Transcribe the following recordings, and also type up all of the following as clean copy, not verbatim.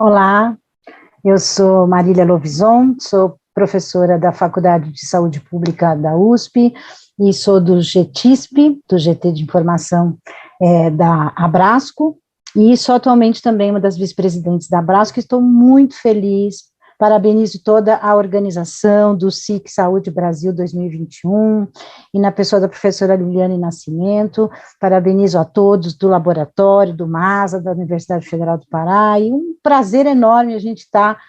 Olá, eu sou Marília Lovison, sou professora da Faculdade de Saúde Pública da USP e sou do GTISP, do GT de Informação da Abrasco, e sou atualmente também uma das vice-presidentes da Abrasco. Estou muito feliz, parabenizo toda a organização do SIC Saúde Brasil 2021, e na pessoa da professora Liliane Nascimento, parabenizo a todos do laboratório, do MASA, da Universidade Federal do Pará, e um prazer enorme a gente estar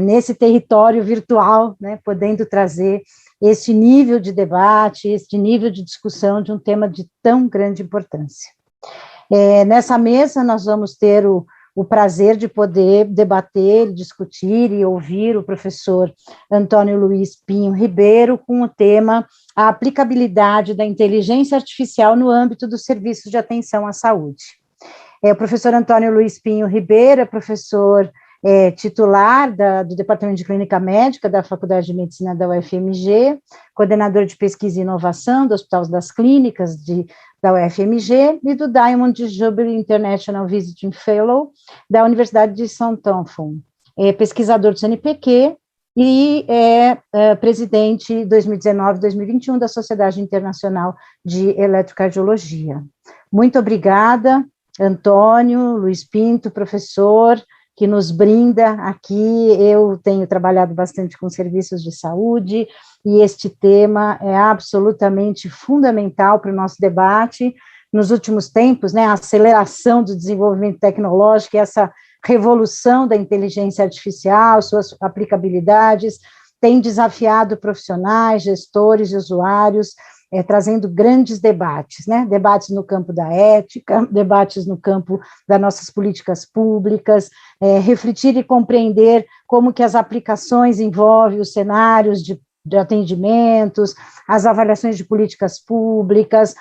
nesse território virtual, né, podendo trazer esse nível de debate, esse nível de discussão de um tema de tão grande importância. Nessa mesa nós vamos ter o prazer de poder debater, discutir e ouvir o professor Antônio Luiz Pinho Ribeiro com o tema a aplicabilidade da inteligência artificial no âmbito dos serviços de atenção à saúde. O professor Antônio Luiz Pinho Ribeiro é professor titular do Departamento de Clínica Médica da Faculdade de Medicina da UFMG, coordenador de pesquisa e inovação do Hospital das Clínicas da UFMG e do Diamond Jubilee International Visiting Fellow da Universidade de Southampton. É pesquisador do CNPq e presidente 2019-2021 da Sociedade Internacional de Eletrocardiologia. Muito obrigada, Antônio Luiz Pinto, professor, que nos brinda aqui. Eu tenho trabalhado bastante com serviços de saúde, e este tema é absolutamente fundamental para o nosso debate. Nos últimos tempos, né, a aceleração do desenvolvimento tecnológico, essa revolução da inteligência artificial, suas aplicabilidades, tem desafiado profissionais, gestores e usuários, trazendo grandes debates, né? Debates no campo da ética, debates no campo das nossas políticas públicas, refletir e compreender como que as aplicações envolvem os cenários de atendimentos, as avaliações de políticas públicas,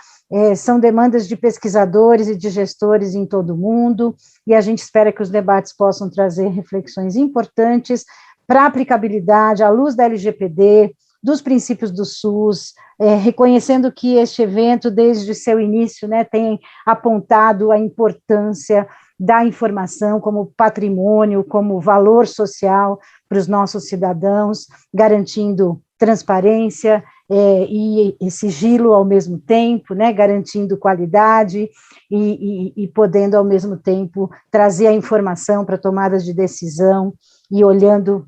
são demandas de pesquisadores e de gestores em todo o mundo, e a gente espera que os debates possam trazer reflexões importantes para a aplicabilidade, à luz da LGPD, dos princípios do SUS, reconhecendo que este evento, desde seu início, né, tem apontado a importância da informação como patrimônio, como valor social para os nossos cidadãos, garantindo transparência e sigilo ao mesmo tempo, né, garantindo qualidade e podendo, ao mesmo tempo, trazer a informação para tomadas de decisão e olhando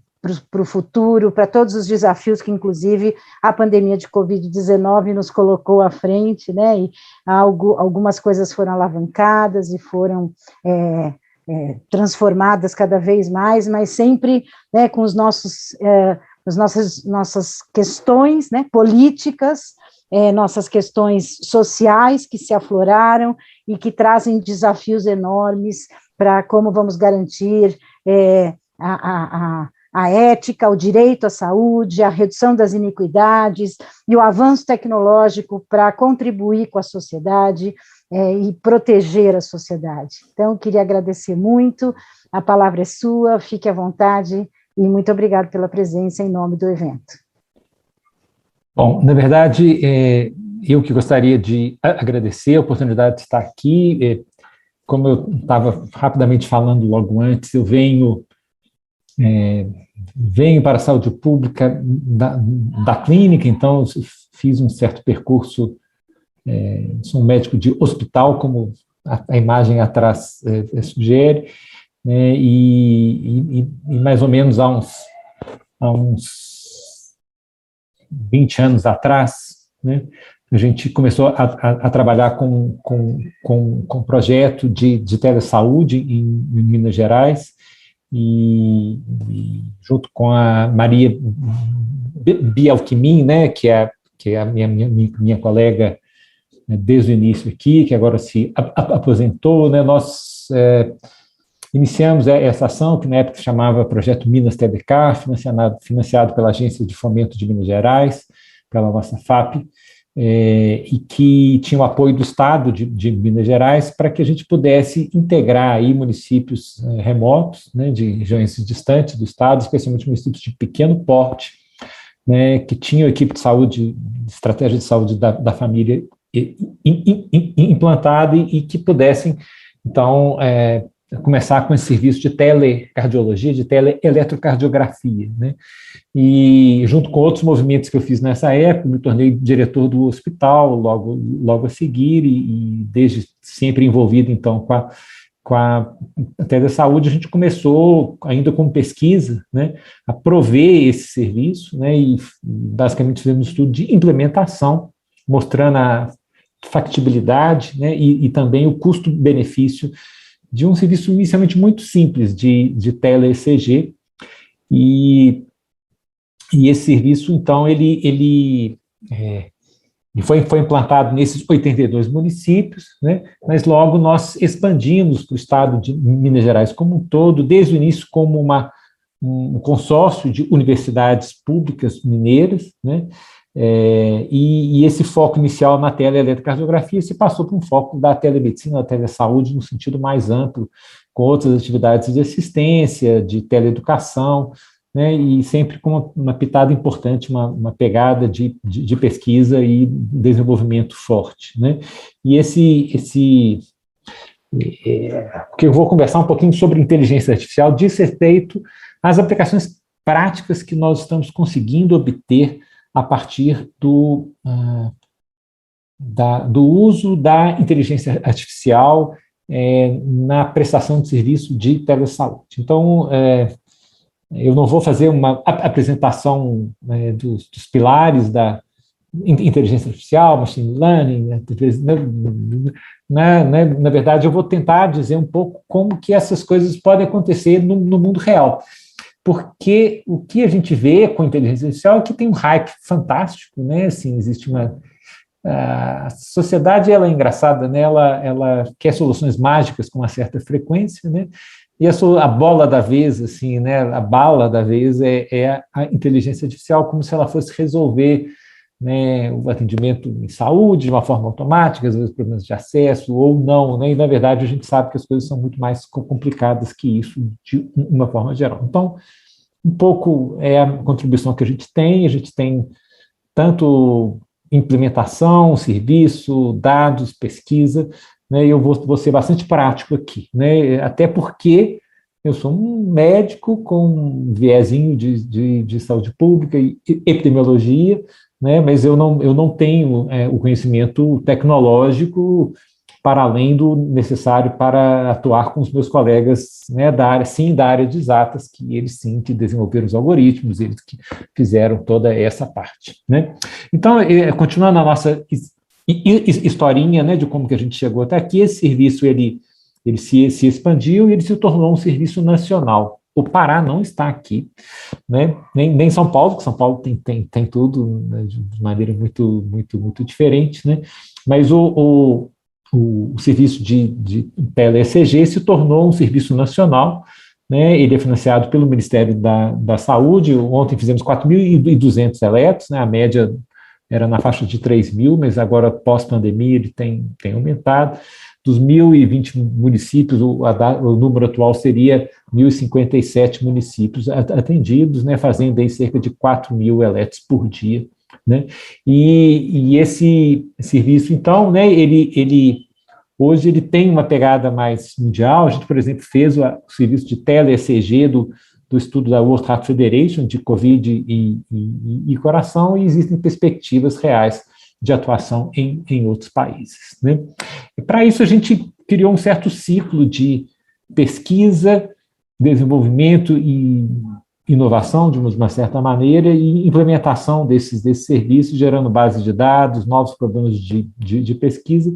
para o futuro, para todos os desafios que, inclusive, a pandemia de Covid-19 nos colocou à frente, né, e algumas coisas foram alavancadas e foram transformadas cada vez mais, mas sempre, né, com as nossas questões, né, políticas, nossas questões sociais que se afloraram e que trazem desafios enormes para como vamos garantir a ética, o direito à saúde, a redução das iniquidades e o avanço tecnológico para contribuir com a sociedade e proteger a sociedade. Então, queria agradecer muito, a palavra é sua, fique à vontade e muito obrigado pela presença em nome do evento. Bom, na verdade, eu que gostaria de agradecer a oportunidade de estar aqui. Como eu estava rapidamente falando logo antes, eu venho para a saúde pública da clínica, então eu fiz um certo percurso, sou um médico de hospital, como a imagem atrás sugere, né, e mais ou menos há uns 20 anos atrás, né, a gente começou a trabalhar com um projeto de telesaúde em Minas Gerais, e junto com a Maria Bialquimin, né, que é a minha colega desde o início aqui, que agora se aposentou, né, nós iniciamos essa ação, que na época se chamava Projeto Minas TDK, financiado pela Agência de Fomento de Minas Gerais, pela nossa FAP, e que tinha o apoio do Estado de Minas Gerais para que a gente pudesse integrar aí municípios remotos, né, de regiões distantes do Estado, especialmente municípios de pequeno porte, né, que tinham equipe de saúde, estratégia de saúde da família implantada e que pudessem, então, começar com esse serviço de telecardiologia, de teleeletrocardiografia, né? E junto com outros movimentos que eu fiz nessa época, me tornei diretor do hospital logo a seguir e desde sempre envolvido então com a telesaúde. A gente começou ainda com pesquisa, né, a prover esse serviço, né, e basicamente fizemos um estudo de implementação, mostrando a factibilidade, né, e também o custo-benefício de um serviço inicialmente muito simples de tele-ECG, e esse serviço, então, ele foi implantado nesses 82 municípios, né, mas logo nós expandimos para o estado de Minas Gerais como um todo, desde o início como um consórcio de universidades públicas mineiras, né, e esse foco inicial na teleeletrocardiografia se passou para um foco da telemedicina, da telesaúde, no sentido mais amplo, com outras atividades de assistência, de teleeducação, né, e sempre com uma pitada importante, uma pegada de pesquisa e desenvolvimento forte, né. E porque eu vou conversar um pouquinho sobre inteligência artificial, diz respeito às aplicações práticas que nós estamos conseguindo obter a partir do uso da inteligência artificial na prestação de serviço de telesaúde. Então, eu não vou fazer uma apresentação dos pilares da inteligência artificial, machine learning, na verdade, eu vou tentar dizer um pouco como que essas coisas podem acontecer no mundo real. Porque o que a gente vê com a inteligência artificial é que tem um hype fantástico, né? Assim, existe a sociedade, ela é engraçada, né? Ela quer soluções mágicas com uma certa frequência, né? E a bola da vez, assim, né? A bala da vez é a inteligência artificial, como se ela fosse resolver, né, o atendimento em saúde de uma forma automática, às vezes problemas de acesso ou não, né? E na verdade a gente sabe que as coisas são muito mais complicadas que isso de uma forma geral. Então, um pouco é a contribuição que a gente tem tanto implementação, serviço, dados, pesquisa, né? E eu vou ser bastante prático aqui, né? Até porque eu sou um médico com um viezinho de saúde pública e epidemiologia, né, mas eu não tenho o conhecimento tecnológico para além do necessário para atuar com os meus colegas, né, da área de exatas, que eles sim que desenvolveram os algoritmos, eles que fizeram toda essa parte, né. Então, continuando a nossa historinha, né, de como que a gente chegou até aqui, esse serviço ele se expandiu e ele se tornou um serviço nacional. O Pará não está aqui, né? Nem São Paulo, que São Paulo tem tudo, né, de maneira muito, muito, muito diferente, né? Mas o serviço de tele-ECG se tornou um serviço nacional, né? Ele é financiado pelo Ministério da Saúde. Ontem fizemos 4.200 eletros, né? A média era na faixa de 3.000, mas agora, pós-pandemia, ele tem aumentado. Dos 1.020 municípios, o número atual seria 1.057 municípios atendidos, né, fazendo aí cerca de 4.000 eletros por dia, né, e esse serviço, então, né, hoje ele tem uma pegada mais mundial. A gente, por exemplo, fez o serviço de tele-ECG do estudo da World Heart Federation de Covid e coração, e existem perspectivas reais de atuação em outros países, né? E para isso a gente criou um certo ciclo de pesquisa, desenvolvimento e inovação, de uma certa maneira, e implementação desses serviços, gerando bases de dados, novos problemas de pesquisa,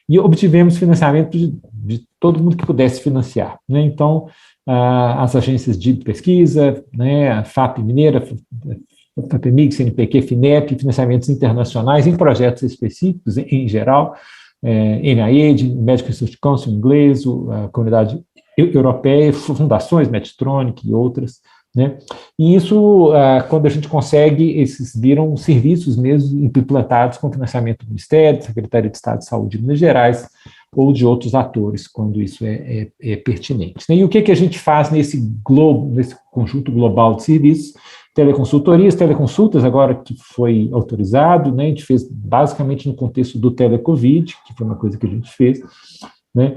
e obtivemos financiamento de todo mundo que pudesse financiar, né? Então, as agências de pesquisa, né, a FAP Mineira, FAPEMIG, CNPq, FINEP, financiamentos internacionais em projetos específicos, em geral, NIAID, Medical Research Council inglês, a comunidade europeia, fundações, Medtronic e outras, né? E isso, quando a gente consegue, esses viram serviços mesmo implantados com financiamento do Ministério, da Secretaria de Estado de Saúde de Minas Gerais, ou de outros atores, quando isso é pertinente. E o que a gente faz nesse conjunto global de serviços? Teleconsultorias, teleconsultas, agora que foi autorizado, né, a gente fez basicamente no contexto do telecovid, que foi uma coisa que a gente fez, né?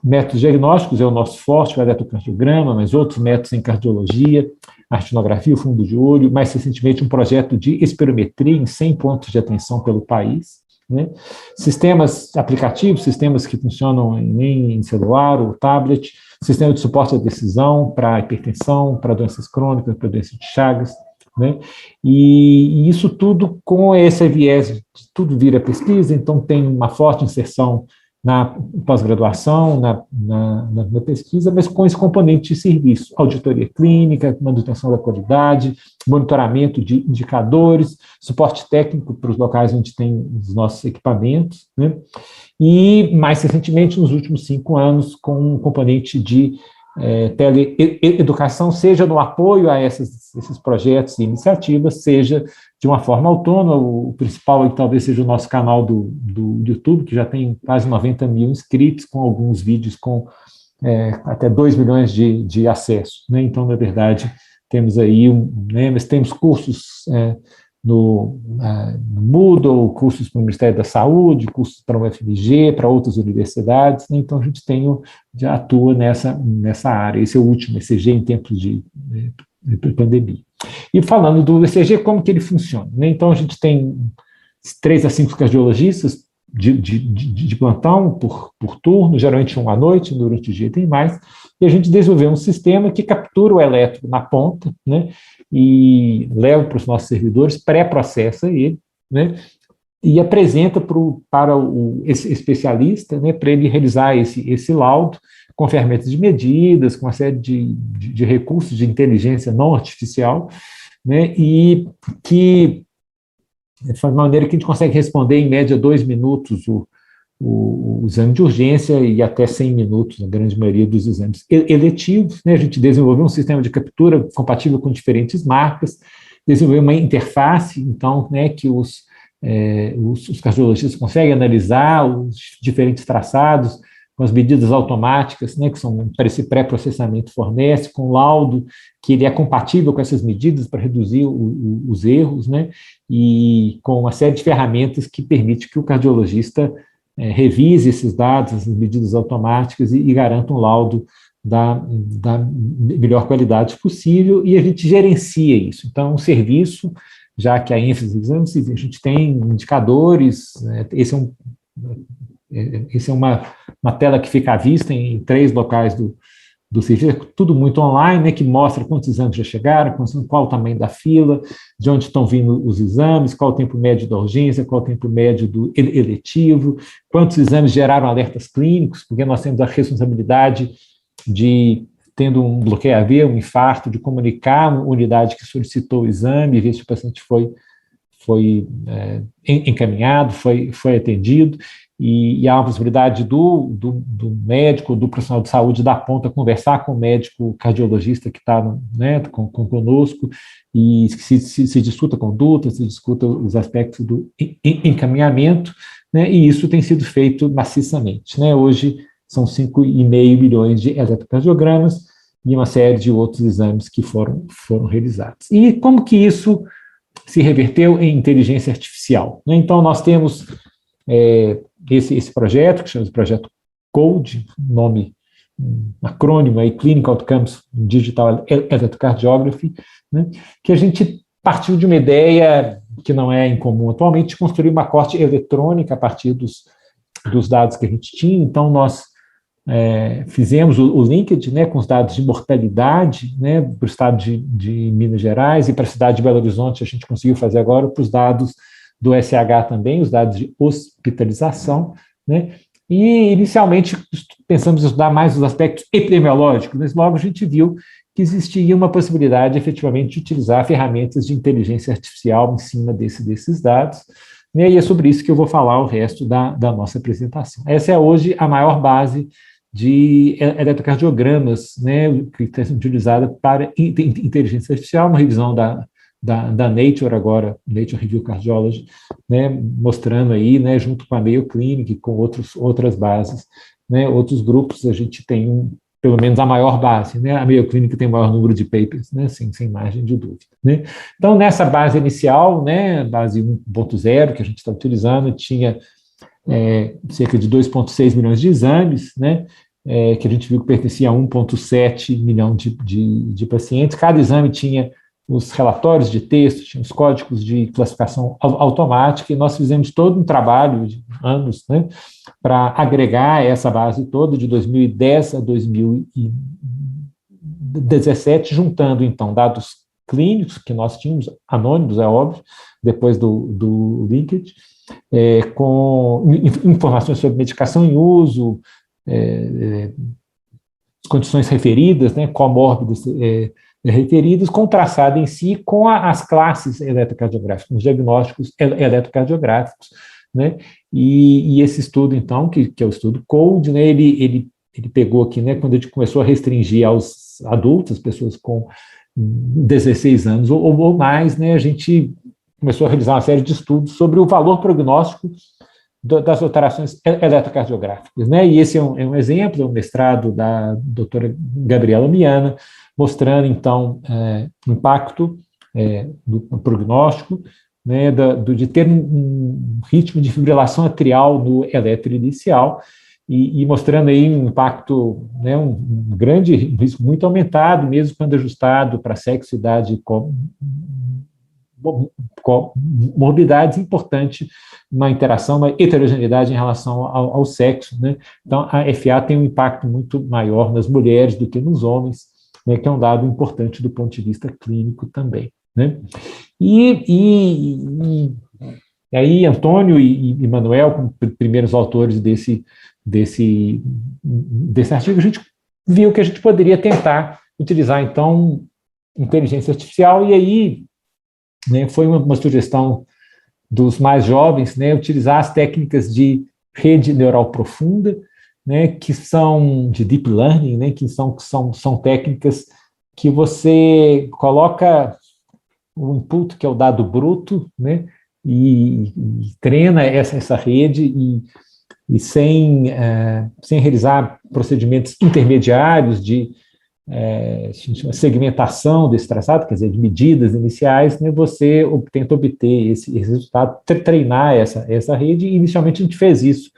Métodos diagnósticos é o nosso forte, o eletrocardiograma, mas outros métodos em cardiologia, a retinografia, o fundo de olho, mais recentemente um projeto de espirometria em 100 pontos de atenção pelo país, né? Sistemas aplicativos, sistemas que funcionam em celular ou tablet, sistema de suporte à decisão para hipertensão, para doenças crônicas, para doenças de Chagas, né? E isso tudo com esse viés, tudo vira pesquisa, então tem uma forte inserção na pós-graduação, na pesquisa, mas com esse componente de serviço, auditoria clínica, manutenção da qualidade, monitoramento de indicadores, suporte técnico para os locais onde tem os nossos equipamentos, né? E, mais recentemente, nos últimos 5 anos, com um componente de teleeducação, seja no apoio a esses projetos e iniciativas, seja de uma forma autônoma. O principal aí, talvez seja o nosso canal do YouTube, que já tem quase 90 mil inscritos, com alguns vídeos com até 2 milhões de acessos, né? Então, na verdade, temos aí, né, mas temos cursos no Moodle, cursos para o Ministério da Saúde, cursos para o UFMG, para outras universidades, né? Então a gente já atua nessa área. Esse é o último ECG em tempos de pandemia. E falando do ECG, como que ele funciona, né? Então a gente tem 3 a 5 cardiologistas de plantão por turno, geralmente um à noite, durante o dia tem mais, e a gente desenvolveu um sistema que captura o eletro na ponta, né, e leva para os nossos servidores, pré-processa ele, né, e apresenta para esse especialista, né, para ele realizar esse laudo com ferramentas de medidas, com uma série de recursos de inteligência não artificial, né, e que de maneira que a gente consegue responder em média 2 minutos o exame de urgência e até 100 minutos, na grande maioria dos exames eletivos, né? A gente desenvolveu um sistema de captura compatível com diferentes marcas, desenvolveu uma interface, então, né, que os cardiologistas conseguem analisar os diferentes traçados, com as medidas automáticas, né, que são para esse pré-processamento fornece, com laudo que ele é compatível com essas medidas para reduzir os erros, né, e com uma série de ferramentas que permite que o cardiologista revise esses dados, essas medidas automáticas e garanta um laudo da melhor qualidade possível, e a gente gerencia isso. Então, um serviço, já que a ênfase dos exames, a gente tem indicadores, né, esse é uma tela que fica à vista em 3 locais do serviço, tudo muito online, né, que mostra quantos exames já chegaram, qual o tamanho da fila, de onde estão vindo os exames, qual o tempo médio da urgência, qual o tempo médio do eletivo, quantos exames geraram alertas clínicos, porque nós temos a responsabilidade de, tendo um bloqueio AV, um infarto, de comunicar a unidade que solicitou o exame, ver se o paciente foi encaminhado, foi atendido, e há a possibilidade do médico, do profissional de saúde da ponta conversar com o médico cardiologista que está, né, conosco, e se discuta a conduta, se discuta os aspectos do encaminhamento, né, e isso tem sido feito maciçamente, né? Hoje são 5,5 milhões de eletrocardiogramas e uma série de outros exames que foram realizados. E como que isso se reverteu em inteligência artificial, né? Então, nós temos esse projeto, que chama de Projeto CODE, nome, um acrônimo aí, Clinical Outcomes Digital Electrocardiography, né, que a gente partiu de uma ideia que não é incomum atualmente, de construir uma corte eletrônica a partir dos dados que a gente tinha. Então, nós fizemos o linkage, né, com os dados de mortalidade, né, para o estado de Minas Gerais, e para a cidade de Belo Horizonte a gente conseguiu fazer agora para os dados do SH também, os dados de hospitalização, né, e inicialmente pensamos em estudar mais os aspectos epidemiológicos, mas logo a gente viu que existia uma possibilidade efetivamente de utilizar ferramentas de inteligência artificial em cima desses dados, né, e é sobre isso que eu vou falar o resto da nossa apresentação. Essa é hoje a maior base de eletrocardiogramas, né, que está sendo utilizada para inteligência artificial, uma revisão da Nature agora, Nature Review Cardiology, né, mostrando aí, né, junto com a Mayo Clinic, com outras bases, né, outros grupos, a gente tem pelo menos a maior base, né, a Mayo Clinic tem o maior número de papers, né, sem margem de dúvida, né. Então, nessa base inicial, né, base 1.0 que a gente está utilizando, tinha cerca de 2,6 milhões de exames, né, que a gente viu que pertencia a 1,7 milhão de pacientes. Cada exame tinha os relatórios de texto, tinha os códigos de classificação automática, e nós fizemos todo um trabalho de anos, né, para agregar essa base toda de 2010 a 2017, juntando, então, dados clínicos que nós tínhamos, anônimos, é óbvio, depois do Linked, com informações sobre medicação em uso, condições referidas, né, comórbidas referidas, contrastado em si com as classes eletrocardiográficas, os diagnósticos eletrocardiográficos, né, e esse estudo, então, que é o estudo COLD, né, ele pegou aqui, né, quando a gente começou a restringir aos adultos, pessoas com 16 anos ou mais, né, a gente começou a realizar uma série de estudos sobre o valor prognóstico das alterações eletrocardiográficas, né? E esse é um exemplo, é um mestrado da doutora Gabriela Miana, mostrando, então, o impacto do prognóstico, né, de ter um ritmo de fibrilação atrial no eletro inicial, e mostrando aí um impacto, né, um grande risco muito aumentado, mesmo quando ajustado para sexo, idade, morbidades, importante na interação, na heterogeneidade em relação ao sexo, né? Então, a FA tem um impacto muito maior nas mulheres do que nos homens, né, que é um dado importante do ponto de vista clínico também, né? E aí, Antônio e Manuel, como primeiros autores desse artigo, a gente viu que a gente poderia tentar utilizar, então, inteligência artificial, e aí, né, foi uma sugestão dos mais jovens, né, utilizar as técnicas de rede neural profunda, né, que são de deep learning, né, que são técnicas que você coloca o input, que é o dado bruto, né, e treina essa rede e sem realizar procedimentos intermediários de segmentação desse traçado, quer dizer, de medidas iniciais, né, você tenta obter esse resultado, treinar essa rede, e inicialmente a gente fez isso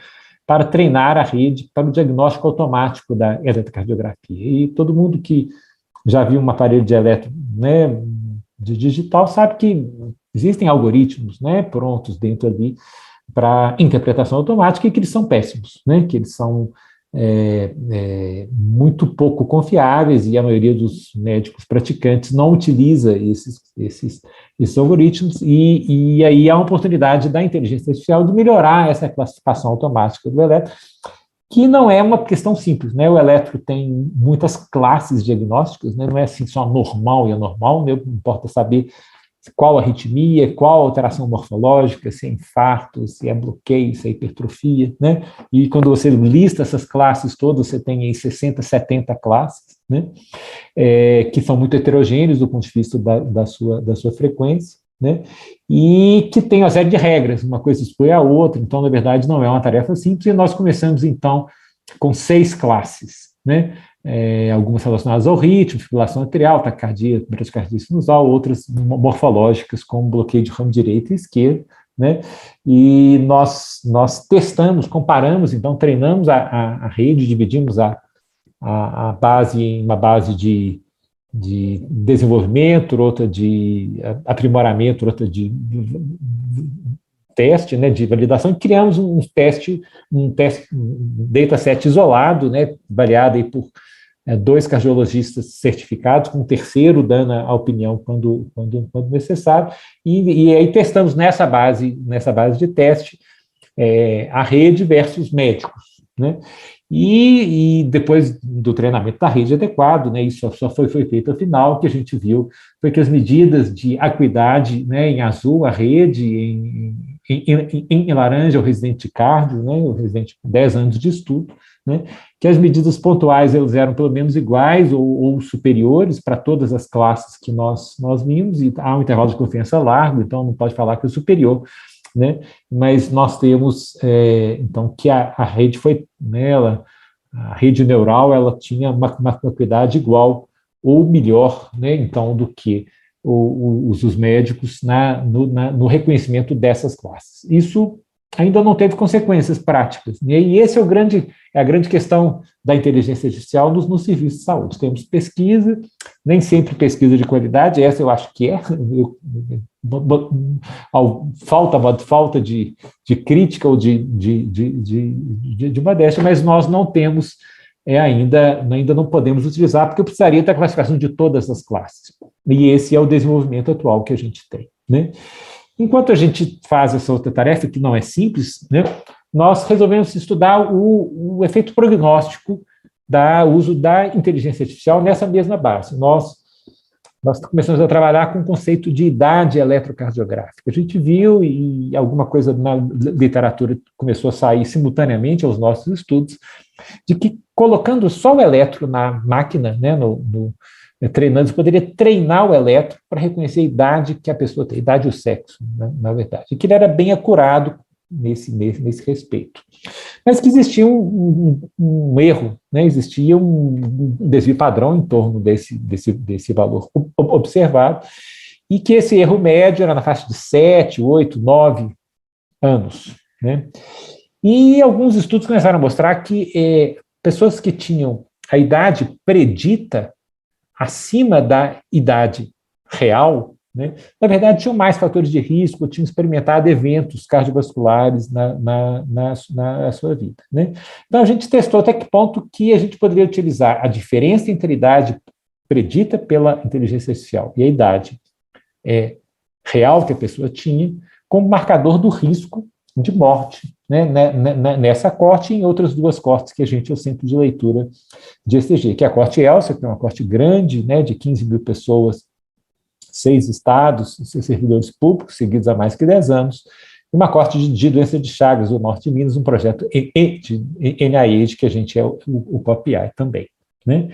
para treinar a rede para o diagnóstico automático da eletrocardiografia. E todo mundo que já viu um aparelho de eletro, né, de digital, sabe que existem algoritmos, né, prontos dentro ali para interpretação automática, e que eles são péssimos, né, que eles são muito pouco confiáveis, e a maioria dos médicos praticantes não utiliza esses algoritmos, e aí há uma oportunidade da inteligência artificial de melhorar essa classificação automática do eletro, que não é uma questão simples, né? O eletro tem muitas classes diagnósticas, né? Não é assim só normal e anormal, né? Importa saber qual arritmia, qual alteração morfológica, se é infarto, se é bloqueio, se é hipertrofia, né? E quando você lista essas classes todas, você tem aí 60, 70 classes, né? Que são muito heterogêneas do ponto de vista da sua frequência, né? E que tem uma série de regras, uma coisa exclui a outra, então, na verdade, não é uma tarefa simples, e nós começamos, então, com 6 classes, né? Algumas relacionadas ao ritmo, fibrilação atrial, taquicardia, bradicardia sinusal, outras morfológicas, como bloqueio de ramo direito e esquerdo, né? E nós testamos, comparamos, então, treinamos a rede, dividimos a base em uma base de desenvolvimento, outra de aprimoramento, outra de teste, né, de validação, e criamos um dataset isolado, né, avaliado aí por 2 cardiologistas certificados, com um terceiro dando a opinião quando necessário, e aí testamos nessa base de teste a rede versus médicos, né? E depois do treinamento da rede adequado, né, isso só foi feito ao final. O que a gente viu foi que as medidas de acuidade, né, em azul, a rede, em laranja, o residente de cardio, né, o residente com 10 anos de estudo, né, que as medidas pontuais elas eram pelo menos iguais ou superiores para todas as classes que nós vimos, e há um intervalo de confiança largo, então não pode falar que é superior, né? Mas nós temos, então, que a rede foi, né, a rede neural, ela tinha uma acuidade igual ou melhor, né, então, do que os médicos no reconhecimento dessas classes. Isso ainda não teve consequências práticas. E esse é a grande questão da inteligência artificial nos serviços de saúde. Temos pesquisa, nem sempre pesquisa de qualidade, essa eu acho que é, falta de crítica ou de modéstia, mas nós não temos ainda não podemos utilizar, porque eu precisaria da classificação de todas as classes. E esse é o desenvolvimento atual que a gente tem, né? Enquanto a gente faz essa outra tarefa, que não é simples, né, nós resolvemos estudar o efeito prognóstico do uso da inteligência artificial nessa mesma base. Nós começamos a trabalhar com o conceito de idade eletrocardiográfica. A gente viu, e alguma coisa na literatura começou a sair simultaneamente aos nossos estudos, de que colocando só o eletro na máquina, né, treinando, você poderia treinar o eletro para reconhecer a idade que a pessoa tem, a idade e o sexo, né, na verdade, e que ele era bem acurado nesse respeito. Mas que existia um erro, né, existia um desvio padrão em torno desse valor observado, e que esse erro médio era na faixa de 7, 8, 9 anos. Né? E alguns estudos começaram a mostrar que pessoas que tinham a idade predita acima da idade real, né, na verdade, tinham mais fatores de risco, tinham experimentado eventos cardiovasculares na sua vida. Né? Então, a gente testou até que ponto que a gente poderia utilizar a diferença entre a idade predita pela inteligência artificial e a idade real que a pessoa tinha como marcador do risco de morte, né, nessa corte e em outras duas cortes que a gente é o centro de leitura de ECG, que é a corte ELSA, que é uma corte grande, né, de 15 mil pessoas, 6 estados, 6 servidores públicos, seguidos há mais que 10 anos, e uma corte de doença de Chagas, do Norte de Minas, um projeto de NIH, que a gente é o POPI também. Né?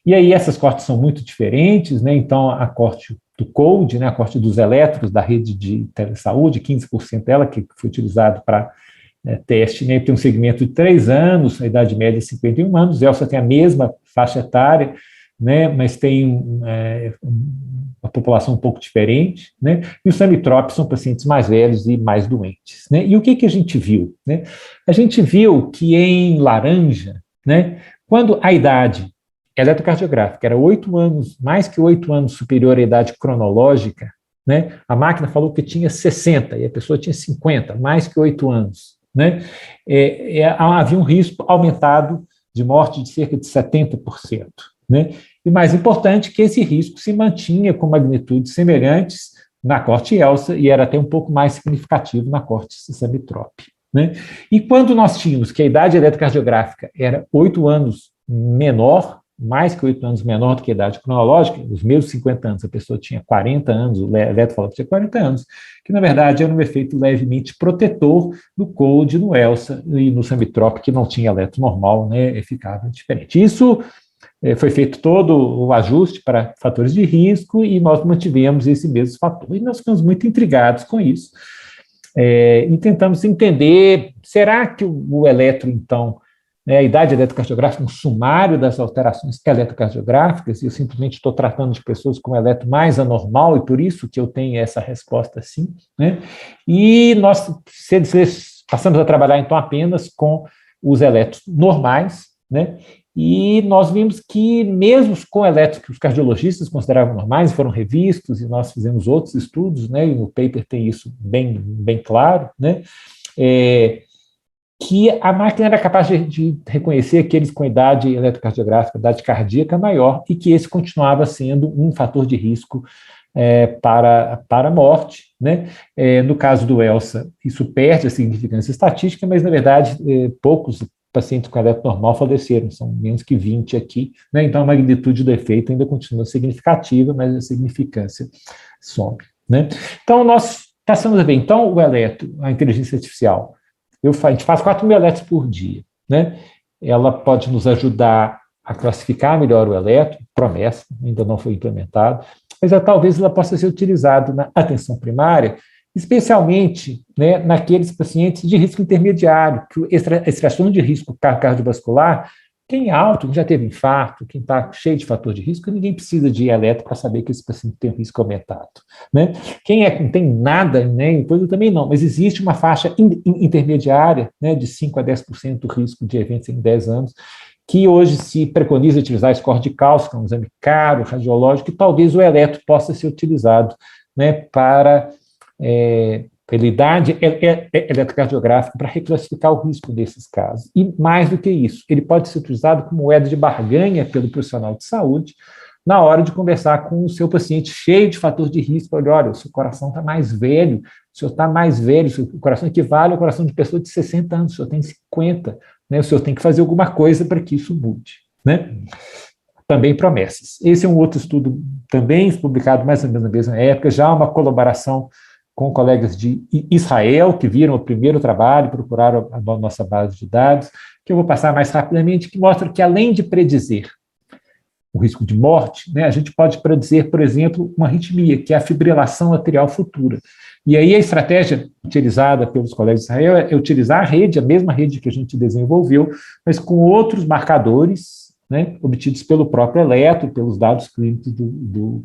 E aí essas cortes são muito diferentes, né? Então a corte do CODE, né, a corte dos elétrons da rede de telesaúde, 15% dela que foi utilizado para teste, né, tem um segmento de 3 anos, a idade média é 51 anos, ELSA tem a mesma faixa etária, né, mas tem uma população um pouco diferente, né, e os Samitrop são pacientes mais velhos e mais doentes. Né, e o que a gente viu? Né? A gente viu que em laranja, né, quando a idade eletrocardiográfica era 8 anos, mais que 8 anos superior à idade cronológica, né? A máquina falou que tinha 60 e a pessoa tinha 50, mais que 8 anos. Né? Havia um risco aumentado de morte de cerca de 70%. Né? E mais importante, que esse risco se mantinha com magnitudes semelhantes na corte ELSA e era até um pouco mais significativo na corte Samitrop. Né? E quando nós tínhamos que a idade eletrocardiográfica era 8 anos menor, mais que 8 anos menor do que a idade cronológica, os meus 50 anos, a pessoa tinha 40 anos, o Leto falou que tinha 40 anos, que na verdade era um efeito levemente protetor no CODE, no ELSA e no Samitrop, que não tinha eletro normal, né, ficava diferente. Isso foi feito todo o ajuste para fatores de risco e nós mantivemos esse mesmo fator. E nós ficamos muito intrigados com isso. E tentamos entender, será que o eletro, então, a idade eletrocardiográfica, um sumário das alterações eletrocardiográficas, e eu simplesmente estou tratando de pessoas com eletro mais anormal, e por isso que eu tenho essa resposta sim. Né? E nós passamos a trabalhar, então, apenas com os eletros normais, né? E nós vimos que, mesmo com eletros que os cardiologistas consideravam normais, foram revistos, e nós fizemos outros estudos, né? E no paper tem isso bem claro, né? Que a máquina era capaz de reconhecer aqueles com idade eletrocardiográfica, idade cardíaca maior, e que esse continuava sendo um fator de risco para a morte. Né? No caso do ELSA, isso perde a significância estatística, mas, na verdade, poucos pacientes com eletro normal faleceram, são menos que 20 aqui. Né? Então, a magnitude do efeito ainda continua significativa, mas a significância some. Né? Então, nós passamos a ver, então, o eletro, a inteligência artificial, a gente faz 4 mil eletros por dia. Né? Ela pode nos ajudar a classificar melhor o eletro, promessa, ainda não foi implementado, mas talvez ela possa ser utilizada na atenção primária, especialmente, né, naqueles pacientes de risco intermediário, que a extração de risco cardiovascular, quem é alto, quem já teve infarto, quem está cheio de fator de risco, ninguém precisa de eletro para saber que esse paciente tem um risco aumentado, né? Quem não tem nada, né, depois eu também não, mas existe uma faixa intermediária, né, de 5 a 10% do risco de eventos em 10 anos, que hoje se preconiza utilizar score de cálcio, que é um exame caro, radiológico, e talvez o eletro possa ser utilizado, né, para pela idade eletrocardiográfica para reclassificar o risco desses casos. E mais do que isso, ele pode ser utilizado como moeda de barganha pelo profissional de saúde na hora de conversar com o seu paciente cheio de fator de risco. Olha, o seu coração está mais velho, o senhor está mais velho, o seu coração equivale ao coração de pessoa de 60 anos, o senhor tem 50, né? O senhor tem que fazer alguma coisa para que isso mude, né? Também promessas. Esse é um outro estudo também publicado mais ou menos na mesma época, já uma colaboração com colegas de Israel, que viram o primeiro trabalho, procuraram a nossa base de dados, que eu vou passar mais rapidamente, que mostra que, além de predizer o risco de morte, né, a gente pode predizer, por exemplo, uma arritmia, que é a fibrilação atrial futura. E aí a estratégia utilizada pelos colegas de Israel é utilizar a rede, a mesma rede que a gente desenvolveu, mas com outros marcadores, né, obtidos pelo próprio eletro, pelos dados clínicos do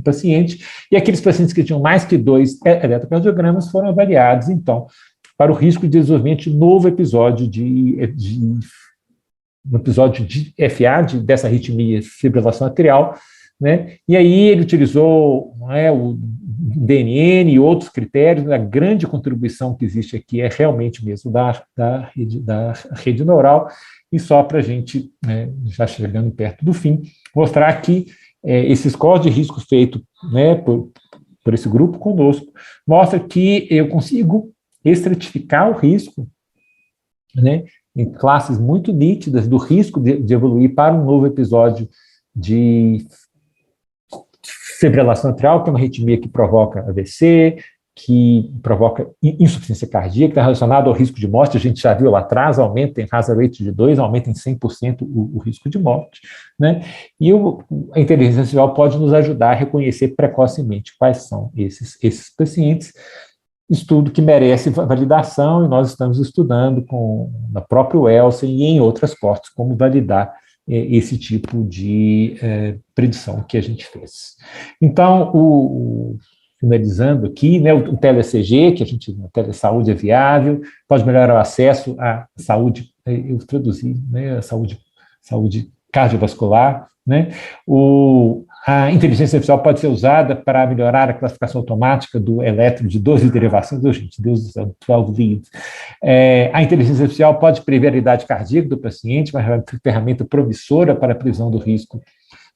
paciente, e aqueles pacientes que tinham mais que 2 eletrocardiogramas foram avaliados, então, para o risco de desenvolvimento de novo episódio de FA, dessa arritmia, fibrilação atrial, né, e aí ele utilizou, não é, o DNN e outros critérios. A grande contribuição que existe aqui é realmente mesmo da rede neural. E só para a gente, já chegando perto do fim, mostrar que esse score de risco feito, né, por esse grupo conosco, mostra que eu consigo estratificar o risco, né, em classes muito nítidas do risco de evoluir para um novo episódio de fibrilação atrial, que é uma arritmia que provoca AVC, que provoca insuficiência cardíaca, está relacionado ao risco de morte. A gente já viu lá atrás, aumenta em hazard rate de 2, aumenta em 100% o risco de morte, né? E a inteligência artificial pode nos ajudar a reconhecer precocemente quais são esses pacientes. Estudo que merece validação, e nós estamos estudando na própria Elsen e em outras cortes como validar esse tipo de predição que a gente fez. Então, finalizando aqui, né, o TeleCG, que a telesaúde é viável, pode melhorar o acesso à saúde, eu traduzi, né, a saúde cardiovascular, né, a inteligência artificial pode ser usada para melhorar a classificação automática do eletro de 12 derivações, gente, Deus do céu, 12 leads. A inteligência artificial pode prever a idade cardíaca do paciente, uma ferramenta promissora para a previsão do risco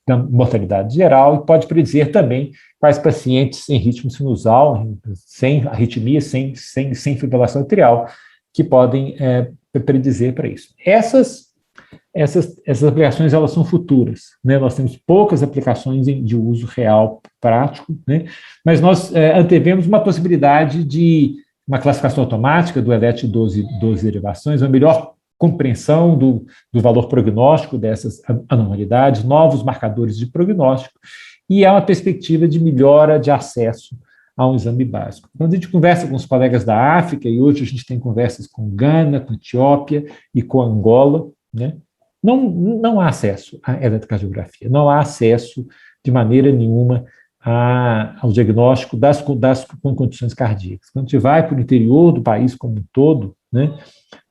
da mortalidade geral, e pode predizer também quais pacientes em ritmo sinusal, sem arritmia, sem fibrilação atrial, que podem predizer para isso. Essas aplicações, elas são futuras, né? Nós temos poucas aplicações de uso real prático, né? Mas nós antevemos uma possibilidade de uma classificação automática do eletro de 12 derivações, uma melhor compreensão do valor prognóstico dessas anormalidades, novos marcadores de prognóstico, e há uma perspectiva de melhora de acesso a um exame básico. Quando a gente conversa com os colegas da África, e hoje a gente tem conversas com Gana, com Etiópia e com Angola, né? Não há acesso à eletrocardiografia, não há acesso de maneira nenhuma ao diagnóstico com condições cardíacas. Quando a gente vai para o interior do país como um todo, né,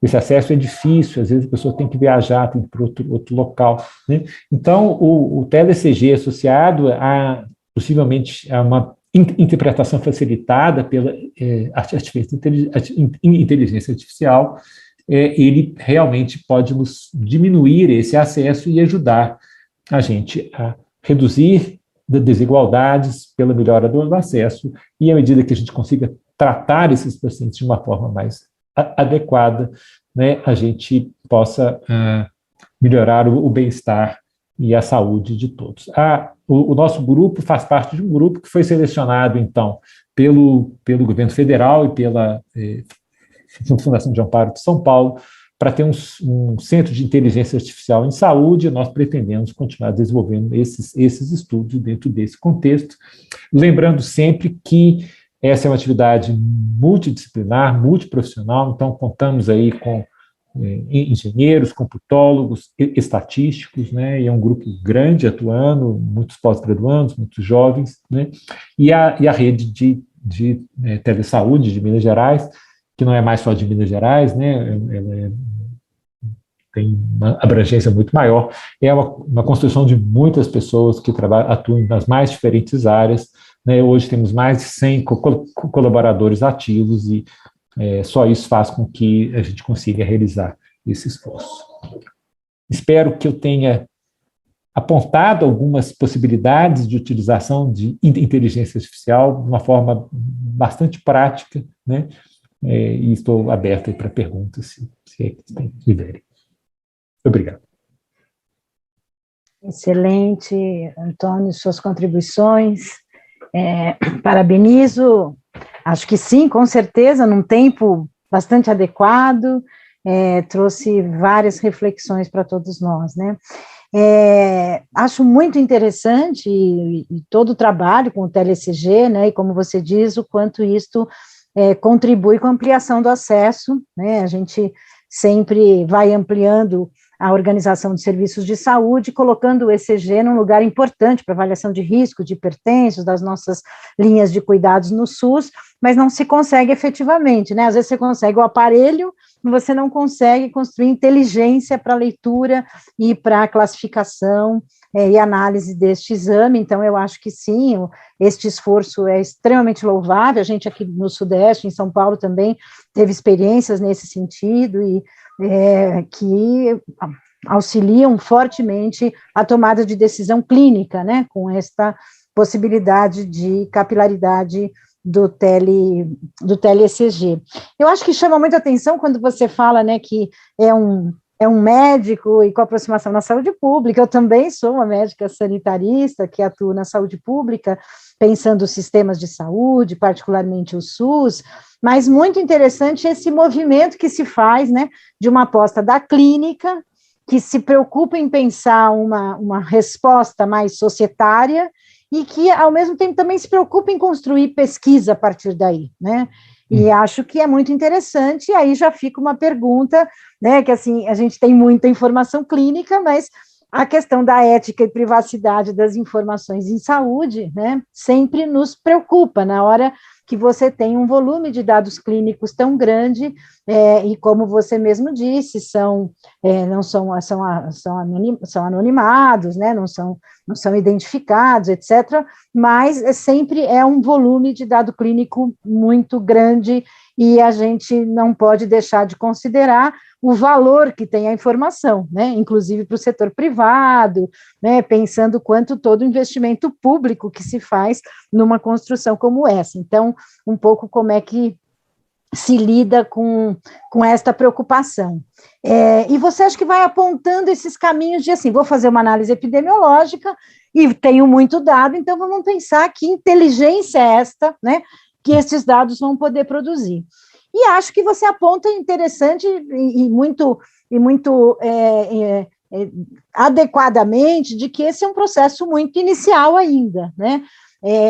esse acesso é difícil, às vezes a pessoa tem que viajar, tem que ir para outro local, né? Então, o TeleCG associado possivelmente a uma interpretação facilitada pela inteligência artificial, ele realmente pode nos diminuir esse acesso e ajudar a gente a reduzir desigualdades pela melhora do acesso, e à medida que a gente consiga tratar esses pacientes de uma forma mais adequada, né, a gente possa melhorar o bem-estar e a saúde de todos. O nosso grupo faz parte de um grupo que foi selecionado, então, pelo governo federal e pela Fundação de Amparo de São Paulo, para ter um centro de inteligência artificial em saúde. Nós pretendemos continuar desenvolvendo esses estudos dentro desse contexto, lembrando sempre que essa é uma atividade multidisciplinar, multiprofissional, então contamos aí com engenheiros, computólogos, estatísticos, né, e é um grupo grande atuando, muitos pós-graduandos, muitos jovens, né, e a rede de telesaúde de Minas Gerais, que não é mais só de Minas Gerais, né, ela tem uma abrangência muito maior, é uma construção de muitas pessoas que atuam nas mais diferentes áreas, né, hoje temos mais de 100 colaboradores ativos e só isso faz com que a gente consiga realizar esse esforço. Espero que eu tenha apontado algumas possibilidades de utilização de inteligência artificial de uma forma bastante prática, né? E estou aberto para perguntas, se é que tiverem. Obrigado. Excelente, Antônio, suas contribuições. Parabenizo, acho que sim, com certeza, num tempo bastante adequado, trouxe várias reflexões para todos nós, né? Acho muito interessante e todo o trabalho com o TeleCG, né, e como você diz, o quanto isto contribui com a ampliação do acesso, né, a gente sempre vai ampliando a organização de serviços de saúde, colocando o ECG num lugar importante para avaliação de risco, de hipertensos, das nossas linhas de cuidados no SUS, mas não se consegue efetivamente, né, às vezes você consegue o aparelho, mas você não consegue construir inteligência para leitura e para classificação e análise deste exame, então eu acho que sim, este esforço é extremamente louvável, a gente aqui no Sudeste, em São Paulo também, teve experiências nesse sentido, e que auxiliam fortemente a tomada de decisão clínica, né, com esta possibilidade de capilaridade do tele-ECG. Eu acho que chama muita atenção quando você fala, né, que é um médico e com aproximação na saúde pública. Eu também sou uma médica sanitarista que atua na saúde pública, pensando os sistemas de saúde, particularmente o SUS, mas muito interessante esse movimento que se faz, né, de uma aposta da clínica, que se preocupa em pensar uma resposta mais societária e que, ao mesmo tempo, também se preocupa em construir pesquisa a partir daí, né? E acho que é muito interessante, e aí já fica uma pergunta, né, que assim, a gente tem muita informação clínica, mas a questão da ética e privacidade das informações em saúde, né, sempre nos preocupa na hora que você tem um volume de dados clínicos tão grande, e como você mesmo disse, são anonimados, né, não são identificados, etc., mas sempre é um volume de dado clínico muito grande, e a gente não pode deixar de considerar o valor que tem a informação, né, inclusive para o setor privado, né, pensando quanto todo investimento público que se faz numa construção como essa. Então, um pouco como é que se lida com esta preocupação. E você acha que vai apontando esses caminhos de, assim, vou fazer uma análise epidemiológica e tenho muito dado, então vamos pensar que inteligência é esta, né, que esses dados vão poder produzir. E acho que você aponta interessante e muito adequadamente de que esse é um processo muito inicial ainda, né?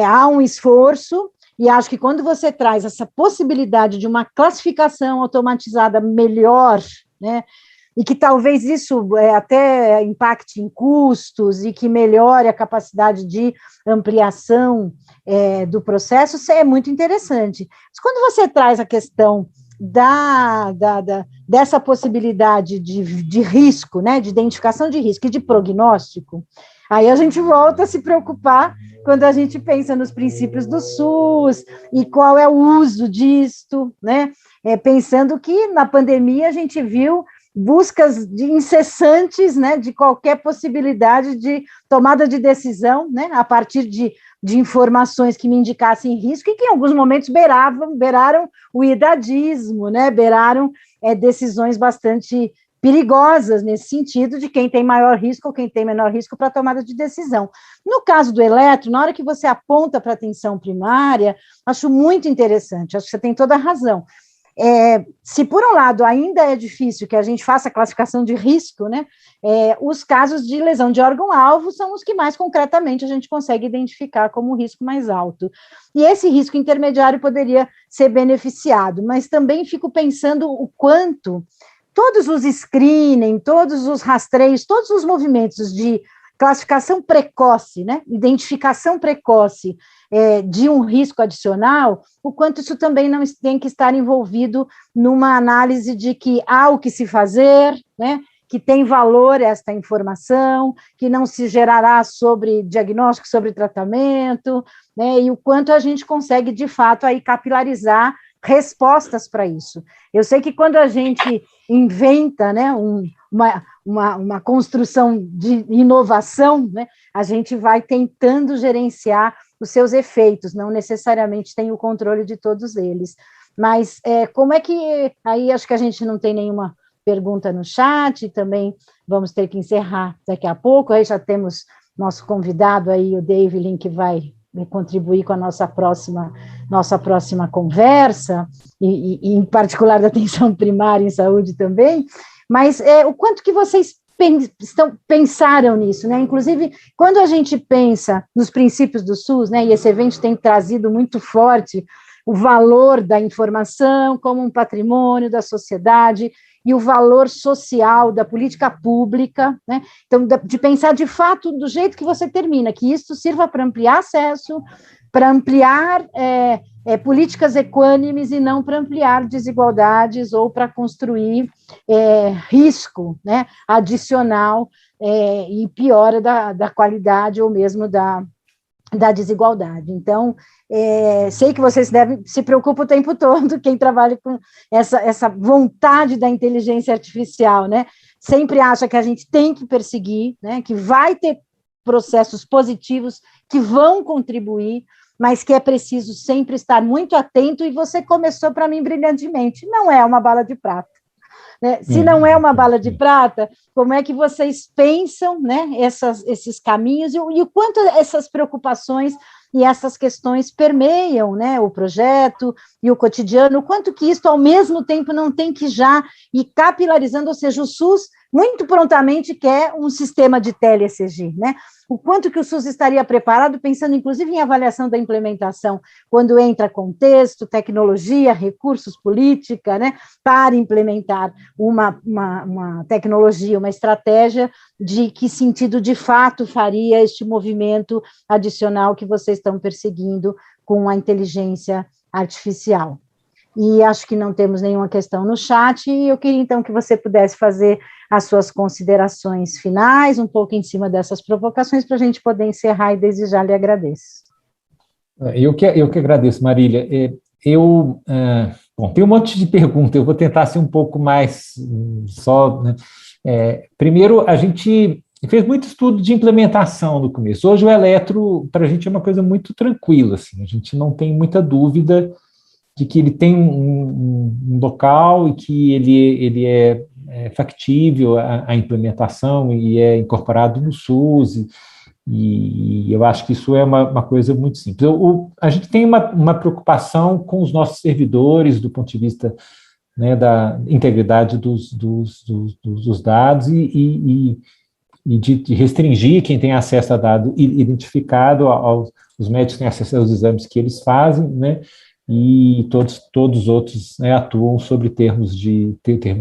Há um esforço, e acho que quando você traz essa possibilidade de uma classificação automatizada melhor, né, e que talvez isso até impacte em custos e que melhore a capacidade de ampliação do processo, isso é muito interessante. Mas quando você traz a questão dessa possibilidade de risco, né, de identificação de risco e de prognóstico, aí a gente volta a se preocupar quando a gente pensa nos princípios do SUS e qual é o uso disto, né, pensando que na pandemia a gente viu buscas incessantes, né, de qualquer possibilidade de tomada de decisão, né, a partir de informações que me indicassem risco e que em alguns momentos beiraram o idadismo, né, beiraram decisões bastante perigosas nesse sentido de quem tem maior risco ou quem tem menor risco para tomada de decisão. No caso do eletro, na hora que você aponta para a atenção primária, acho muito interessante, acho que você tem toda a razão. Se por um lado ainda é difícil que a gente faça a classificação de risco, né, os casos de lesão de órgão-alvo são os que mais concretamente a gente consegue identificar como o risco mais alto. E esse risco intermediário poderia ser beneficiado, mas também fico pensando o quanto todos os screening, todos os rastreios, todos os movimentos de classificação precoce, né, identificação precoce de um risco adicional, o quanto isso também não tem que estar envolvido numa análise de que há o que se fazer, né, que tem valor esta informação, que não se gerará sobre diagnóstico, sobre tratamento, né, e o quanto a gente consegue, de fato, aí capilarizar respostas para isso. Eu sei que quando a gente inventa, né, uma construção de inovação, né, a gente vai tentando gerenciar os seus efeitos, não necessariamente tem o controle de todos eles. Mas como é que, aí acho que a gente não tem nenhuma pergunta no chat, também vamos ter que encerrar daqui a pouco, aí já temos nosso convidado aí, o David, que vai contribuir com a nossa próxima conversa, e em particular da atenção primária em saúde também, mas o quanto que vocês pensaram nisso, né? Inclusive, quando a gente pensa nos princípios do SUS, né, e esse evento tem trazido muito forte o valor da informação como um patrimônio da sociedade e o valor social da política pública, né? Então, de pensar de fato do jeito que você termina, que isso sirva para ampliar acesso, para ampliar políticas equânimes e não para ampliar desigualdades ou para construir risco, né, adicional e piora da qualidade ou mesmo da desigualdade. Então, sei que vocês se preocupam o tempo todo, quem trabalha com essa vontade da inteligência artificial, né, sempre acha que a gente tem que perseguir, né, que vai ter processos positivos que vão contribuir, mas que é preciso sempre estar muito atento, e você começou para mim brilhantemente, não é uma bala de prata. Né? Se não é uma bala de prata, como é que vocês pensam, né, esses caminhos, e o quanto essas preocupações e essas questões permeiam, né, o projeto e o cotidiano, o quanto que isso, ao mesmo tempo, não tem que já ir capilarizando, ou seja, o SUS muito prontamente quer um sistema de tele-ECG, né? O quanto que o SUS estaria preparado, pensando inclusive em avaliação da implementação, quando entra contexto, tecnologia, recursos, política, né, para implementar uma tecnologia, uma estratégia, de que sentido de fato faria este movimento adicional que vocês estão perseguindo com a inteligência artificial. E acho que não temos nenhuma questão no chat, e eu queria então que você pudesse fazer as suas considerações finais, um pouco em cima dessas provocações, para a gente poder encerrar, e desde já lhe agradeço. Eu que agradeço, Marília. Bom, tem um monte de perguntas, eu vou tentar ser um pouco mais só, né? Primeiro, a gente fez muito estudo de implementação no começo. Hoje o eletro, para a gente, é uma coisa muito tranquila, assim, a gente não tem muita dúvida de que ele tem um local e que ele é factível a implementação e é incorporado no SUS, e eu acho que isso é uma coisa muito simples. A gente tem uma preocupação com os nossos servidores, do ponto de vista, né, da integridade dos dados e de restringir quem tem acesso a dado identificado, os médicos têm acesso aos exames que eles fazem, né, e todos os outros, né, atuam sobre termo de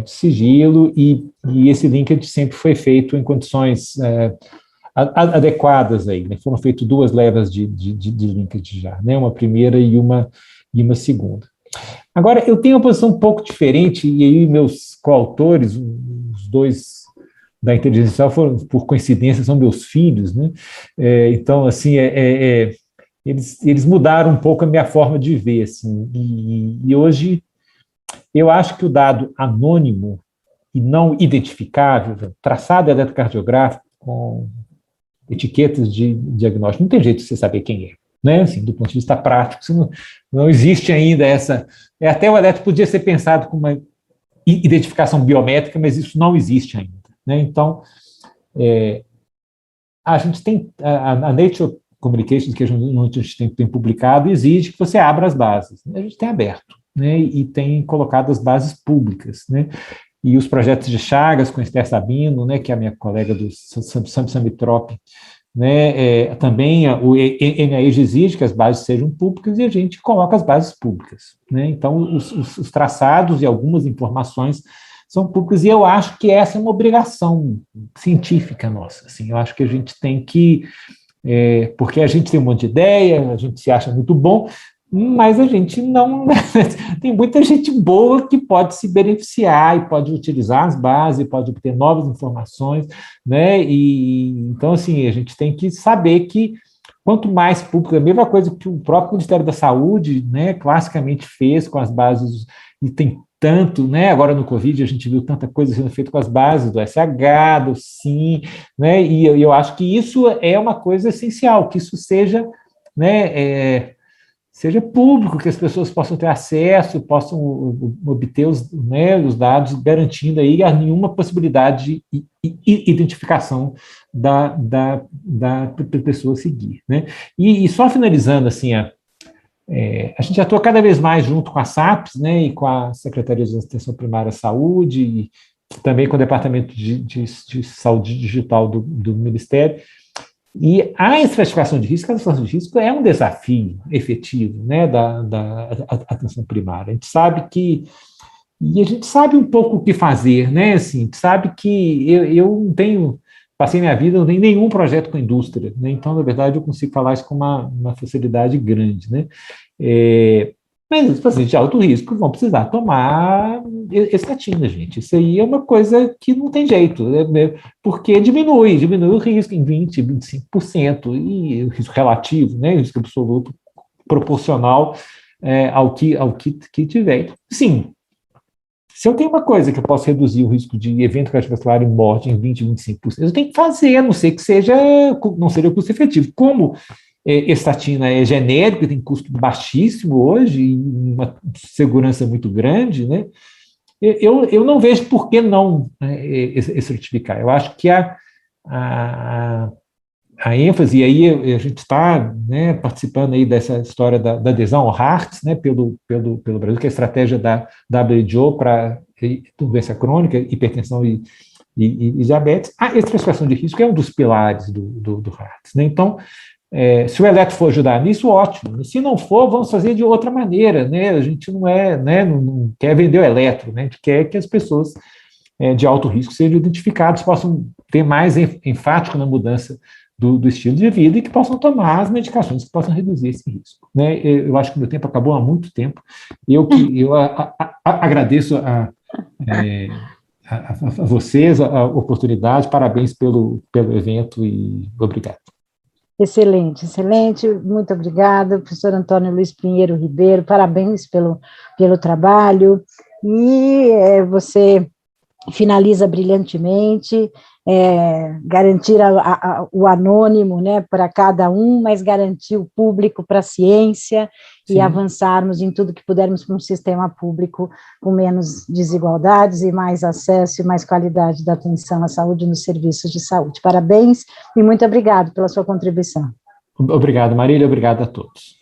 sigilo, e esse linkage sempre foi feito em condições adequadas aí, né? Foram feitas 2 levas de linkage já, né? Uma primeira e uma segunda. Agora, eu tenho uma posição um pouco diferente, e aí meus coautores, os 2 da inteligência artificial, por coincidência, são meus filhos, né? Então, assim, eles mudaram um pouco a minha forma de ver, assim, e hoje eu acho que o dado anônimo e não identificável, traçado eletrocardiográfico com etiquetas de diagnóstico, não tem jeito de você saber quem é, né? Assim, do ponto de vista prático, não existe ainda essa... Até o eletro podia ser pensado com uma identificação biométrica, mas isso não existe ainda, né? Então, a gente tem... A Nature Communications, que a gente tem publicado, exige que você abra as bases. A gente tem aberto, né, e tem colocado as bases públicas, né, e os projetos de Chagas com Esther Sabino, né, que é a minha colega do Samitrop, né, também o NIH exige que as bases sejam públicas, e a gente coloca as bases públicas, né, então os traçados e algumas informações são públicas, e eu acho que essa é uma obrigação científica nossa, assim, eu acho que a gente tem que, porque a gente tem um monte de ideia, a gente se acha muito bom, mas a gente não... tem muita gente boa que pode se beneficiar e pode utilizar as bases, pode obter novas informações, né? E então, assim, a gente tem que saber que quanto mais público, a mesma coisa que o próprio Ministério da Saúde, né, classicamente fez com as bases, e tem tanto, né, agora no Covid a gente viu tanta coisa sendo feita com as bases do SH, do SIM, né, e eu acho que isso é uma coisa essencial, que isso seja, né, seja público, que as pessoas possam ter acesso, possam obter né, os dados, garantindo aí a nenhuma possibilidade de identificação da pessoa a seguir. Né? E só finalizando, assim, a gente atua cada vez mais junto com a SAPES, né, e com a Secretaria de Atenção Primária à Saúde, e também com o Departamento de Saúde Digital do Ministério. E a estratificação de risco, a estratificação de risco é um desafio efetivo, né, da atenção primária. A gente sabe que, e a gente sabe um pouco o que fazer, né, assim, a gente sabe que eu não tenho, passei minha vida, não tenho nenhum projeto com a indústria, né, então, na verdade, eu consigo falar isso com uma facilidade grande, né, mas os pacientes de alto risco vão precisar tomar estatina, gente. Isso aí é uma coisa que não tem jeito, né? Porque diminui o risco em 20%, 25%, e o risco relativo, né? O risco absoluto proporcional ao que tiver. Então, sim, se eu tenho uma coisa que eu posso reduzir o risco de evento cardiovascular e morte em 20%, 25%, eu tenho que fazer, a não ser que não seja o custo efetivo. Como estatina é genérico, tem custo baixíssimo hoje, e uma segurança muito grande, né? Eu não vejo por que não, né, certificar. Eu acho que a ênfase, e aí a gente está, né, participando aí dessa história da adesão ao HARTS, né, pelo Brasil, que é a estratégia da WHO para doença crônica, hipertensão e diabetes. A estratificação de risco é um dos pilares do HARTS, né? Então, se o eletro for ajudar nisso, ótimo. Se não for, vamos fazer de outra maneira, né? A gente não quer vender o eletro, né? A gente quer que as pessoas de alto risco sejam identificadas, possam ter mais enfático na mudança do estilo de vida e que possam tomar as medicações que possam reduzir esse risco, né? Eu acho que meu tempo acabou há muito tempo. Eu agradeço a vocês a oportunidade, parabéns pelo evento e obrigado. Excelente, excelente, muito obrigada, professor Antônio Luiz Pinheiro Ribeiro, parabéns pelo trabalho, e você finaliza brilhantemente, garantir o anônimo, né, para cada um, mas garantir o público para a ciência. Sim. E avançarmos em tudo que pudermos para um sistema público com menos desigualdades e mais acesso e mais qualidade da atenção à saúde nos serviços de saúde. Parabéns e muito obrigado pela sua contribuição. Obrigado, Marília, obrigado a todos.